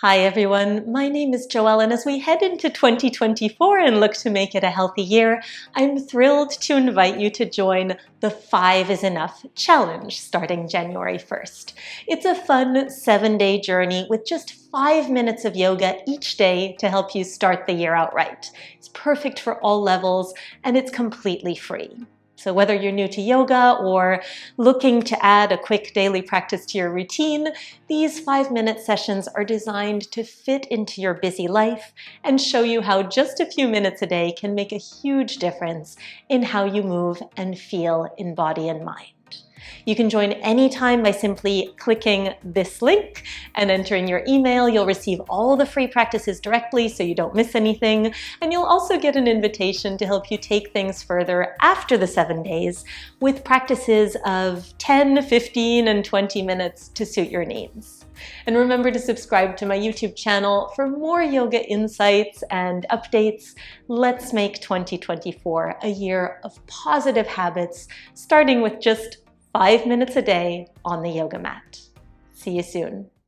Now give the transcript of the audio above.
Hi everyone, my name is Joelle, and as we head into 2024 and look to make it a healthy year, I'm thrilled to invite you to join the 5 is Enough challenge starting January 1st. It's a fun 7-day journey with just 5 minutes of yoga each day to help you start the year out right. It's perfect for all levels and it's completely free. So whether you're new to yoga or looking to add a quick daily practice to your routine, these 5-minute sessions are designed to fit into your busy life and show you how just a few minutes a day can make a huge difference in how you move and feel in body and mind. You can join anytime by simply clicking this link and entering your email. You'll receive all the free practices directly so you don't miss anything. And you'll also get an invitation to help you take things further after the 7 days with practices of 10, 15, and 20 minutes to suit your needs. And remember to subscribe to my YouTube channel for more yoga insights and updates. Let's make 2024 a year of positive habits, starting with just 5 minutes a day on the yoga mat. See you soon.